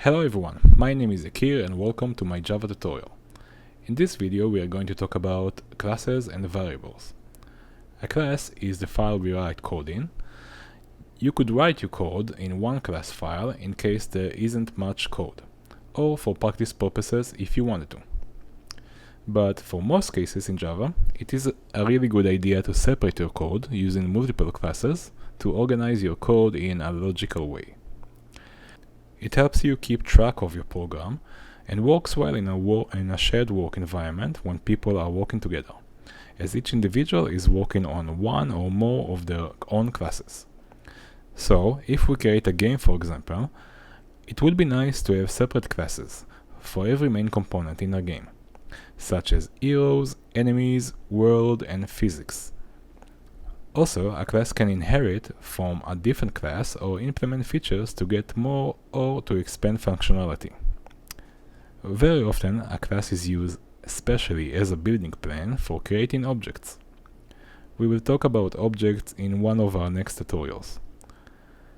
Hello everyone, my name is Akir and welcome to my Java tutorial. In this video we are going to talk about classes and variables. A class is the file we write code in. You could write your code in one class file in case there isn't much code, or for practice purposes if you wanted to. But for most cases in Java, it is a really good idea to separate your code using multiple classes to organize your code in a logical way. It helps you keep track of your program and works well in a shared work environment when people are working together, as each individual is working on one or more of their own classes. So, if we create a game for example, it would be nice to have separate classes for every main component in a game, such as heroes, enemies, world, and physics. Also, a class can inherit from a different class or implement features to get more or to expand functionality. Very often, a class is used especially as a building plan for creating objects. We will talk about objects in one of our next tutorials.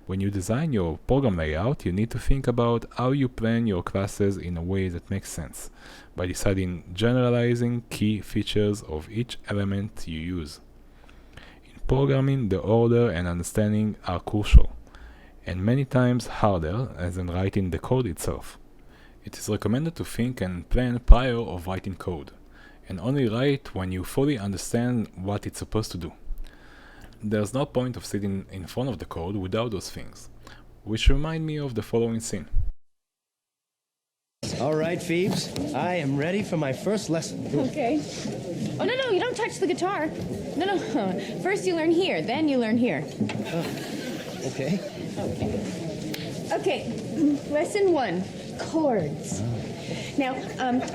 When you design your program layout, you need to think about how you plan your classes in a way that makes sense, by generalizing key features of each element you use. Programming, the order and understanding are crucial, and many times harder than writing the code itself. It is recommended to think and plan prior of writing code, and only write when you fully understand what it's supposed to do. There's no point of sitting in front of the code without those things, which remind me of the following scene. All right, Phoebes, I am ready for my first lesson. Okay. Oh, no, you don't touch the guitar. No. First you learn here, then you learn here. Okay. Okay, lesson 1, chords. Now,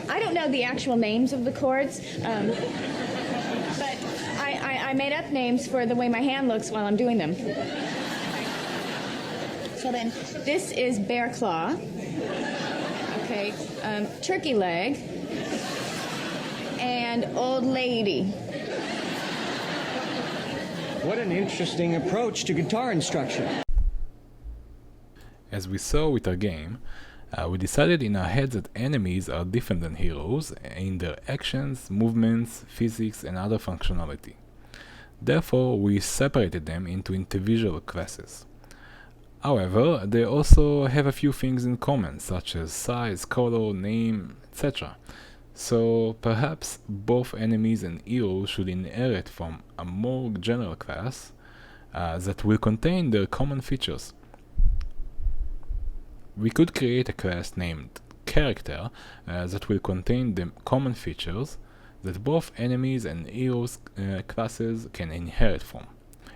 I don't know the actual names of the chords, but I made up names for the way my hand looks while I'm doing them. So then, this is bear claw. Okay, turkey leg, and old lady. What an interesting approach to guitar instruction. As we saw with our game, we decided in our heads that enemies are different than heroes in their actions, movements, physics, and other functionality. Therefore, we separated them into individual classes. However, they also have a few things in common, such as size, color, name, etc. So perhaps both enemies and heroes should inherit from a more general class that will contain their common features. We could create a class named character that will contain the common features that both enemies and heroes classes can inherit from.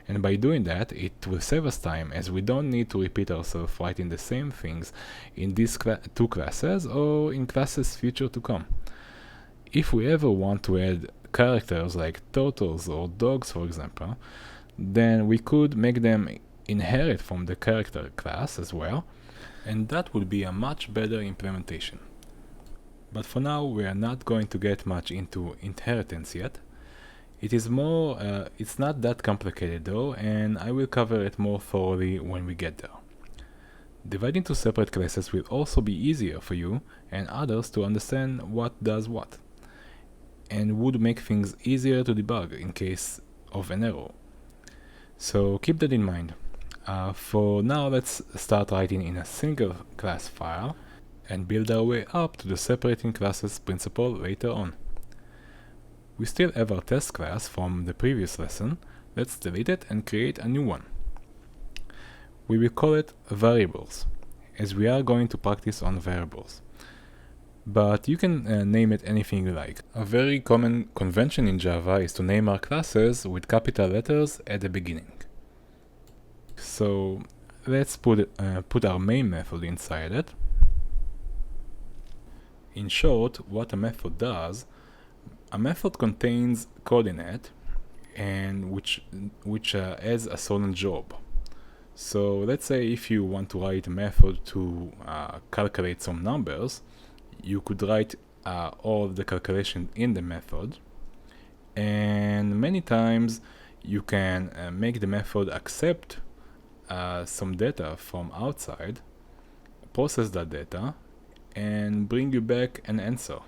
And by doing that, it will save us time, as we don't need to repeat ourselves writing the same things in these two classes or in classes future to come. If we ever want to add characters like turtles or dogs for example, then we could make them inherit from the character class as well, and that would be a much better implementation. But for now we are not going to get much into inheritance yet. It's not that complicated though, and I will cover it more thoroughly when we get there. Dividing two separate classes will also be easier for you and others to understand what does what, and would make things easier to debug in case of an error. So keep that in mind. For now, let's start writing in a single class file and build our way up to the separating classes principle later on. We still have our test class from the previous lesson. Let's delete it and create a new one. We will call it variables, as we are going to practice on variables. But you can name it anything you like. A very common convention in Java is to name our classes with capital letters at the beginning. So let's put our main method inside it. In short, what a method does, a method contains coordinate and which has a certain job. So let's say if you want to write a method to calculate some numbers, you could write all the calculation in the method, and many times you can make the method accept some data from outside, process that data and bring you back an answer.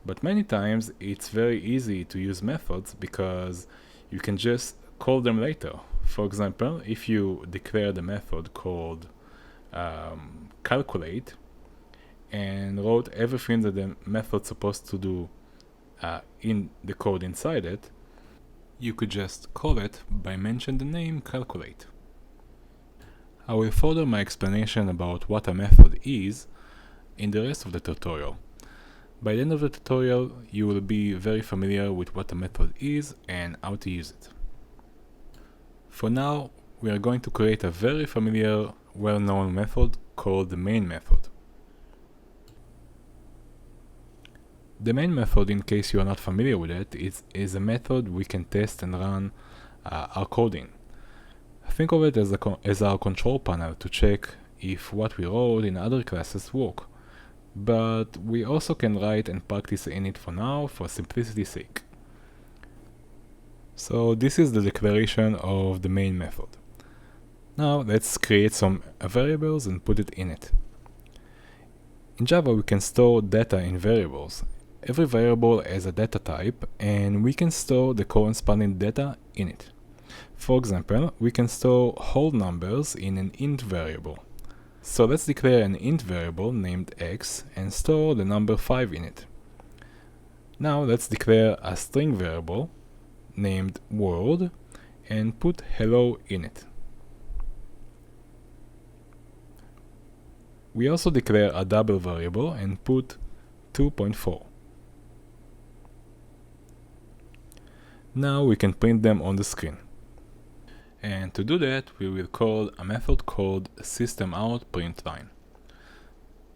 But many times it's very easy to use methods because you can just call them later. For example, if you declare the method called calculate and wrote everything that the method's supposed to do in the code inside it, you could just call it by mentioning the name calculate. I will further my explanation about what a method is in the rest of the tutorial. By the end of the tutorial, you will be very familiar with what a method is and how to use it. For now, we are going to create a very familiar, well-known method called the main method. The main method, in case you are not familiar with it, is a method we can test and run our code in. Think of it as our control panel to check if what we wrote in other classes work. But we also can write and practice in it for now, for simplicity's sake. So this is the declaration of the main method. Now let's create some variables and put it in it. In Java we can store data in variables. Every variable has a data type and we can store the corresponding data in it. For example, we can store whole numbers in an int variable. So let's declare an int variable named x and store the number 5 in it. Now let's declare a string variable named world and put hello in it. We also declare a double variable and put 2.4. Now we can print them on the screen. And to do that, we will call a method called systemoutPrintLine.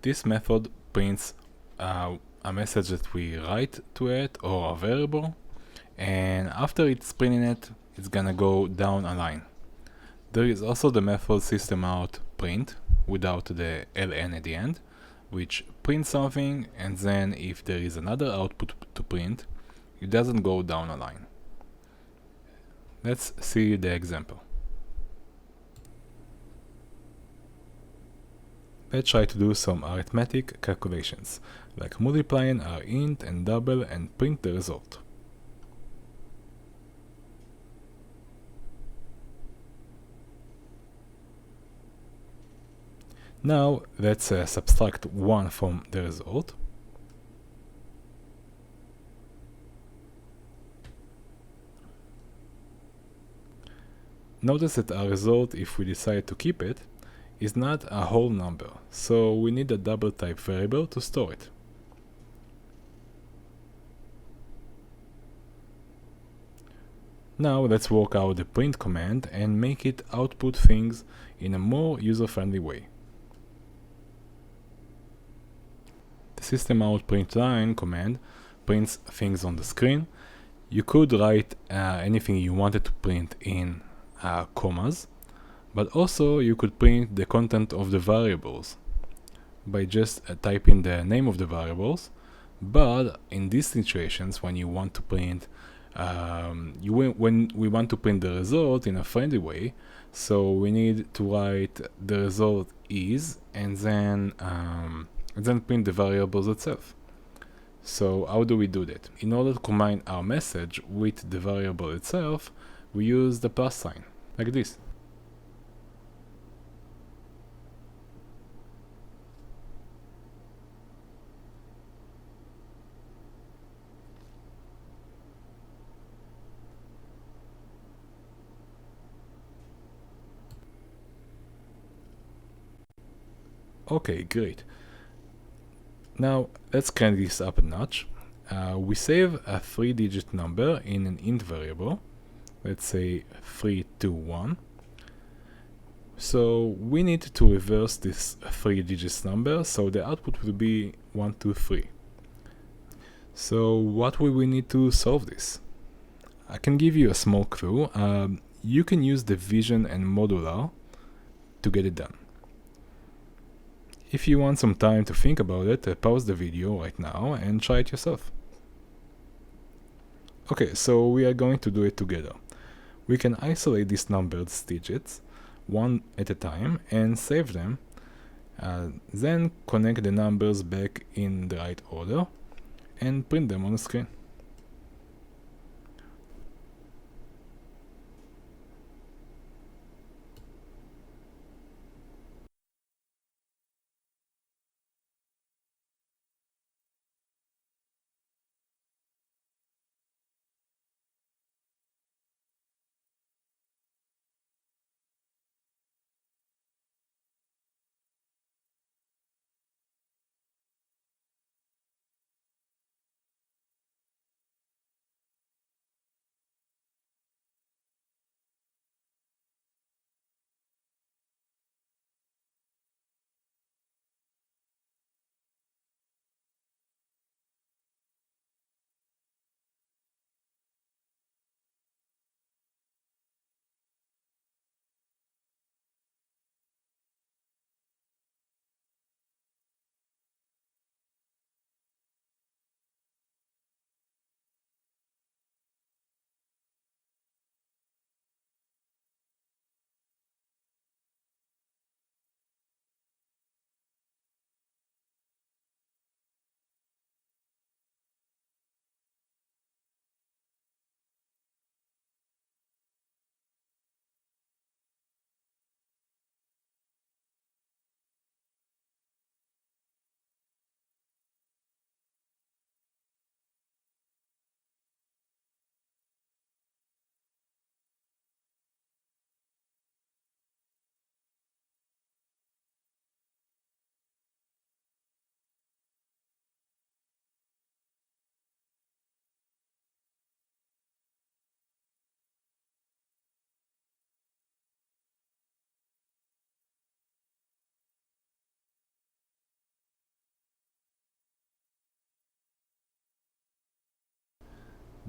This method prints a message that we write to it or a variable, and after it's printing it, it's gonna go down a line. There is also the method systemoutPrint without the ln at the end, which prints something, and then if there is another output to print, it doesn't go down a line. Let's see the example. Let's try to do some arithmetic calculations, like multiplying our int and double and print the result. Now let's subtract 1 from the result. Notice that our result, if we decide to keep it, is not a whole number, so we need a double type variable to store it. Now let's work out the print command and make it output things in a more user-friendly way. The systemoutPrintLine command prints things on the screen. You could write anything you wanted to print in commas, but also you could print the content of the variables by just typing the name of the variables. But in these situations, when you want to print when we want to print the result in a friendly way, so we need to write the result is and then print the variables itself. So how do we do that? In order to combine our message with the variable itself, we use the plus sign, like this. Okay, great. Now let's crank this up a notch. We save a 3-digit number in an int variable. Let's say 321. So we need to reverse this 3-digit number, so the output will be 123. So what will we need to solve this? I can give you a small clue. You can use division and modular to get it done. If you want some time to think about it, pause the video right now and try it yourself. Okay, so we are going to do it together. We can isolate these numbered digits one at a time and save them Then connect the numbers back in the right order and print them on the screen.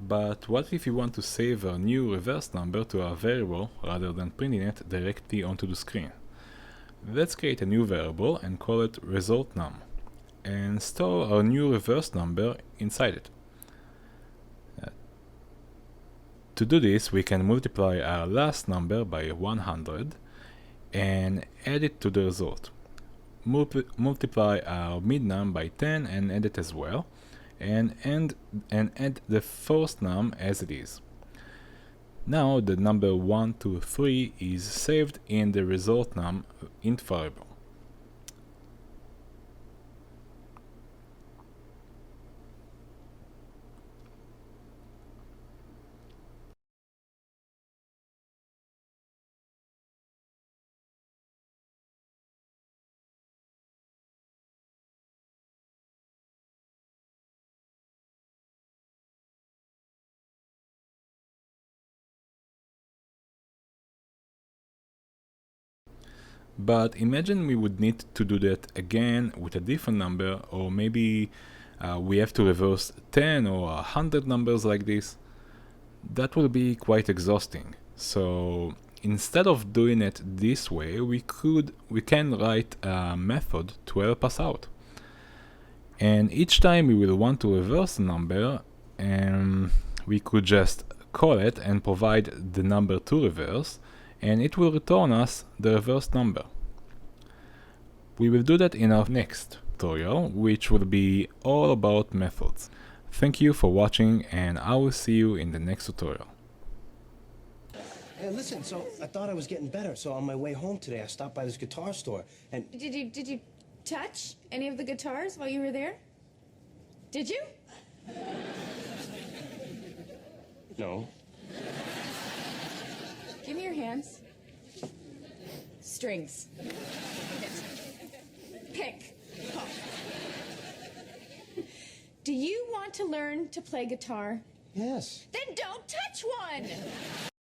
But what if you want to save a new reverse number to a variable rather than printing it directly onto the screen? Let's create a new variable and call it resultNum and store our new reverse number inside it. To do this, we can multiply our last number by 100 and add it to the result. Multiply our midnum by 10 and add it as well, and add the first num as it is. Now the number 1, 2, 3 is saved in the resultNum int variable. But imagine we would need to do that again with a different number, or maybe we have to reverse 10 or 100 numbers like this. That will be quite exhausting. So instead of doing it this way, we can write a method to help us out. And each time we will want to reverse a number, we could just call it and provide the number to reverse, and it will return us the reverse number. We will do that in our next tutorial, which will be all about methods. Thank you for watching, and I will see you in the next tutorial. Hey, listen, so I thought I was getting better, so on my way home today I stopped by this guitar store, and... Did you touch any of the guitars while you were there? Did you? No. Give me your hands. Strings. Pick. Oh. Do you want to learn to play guitar? Yes. Then don't touch one!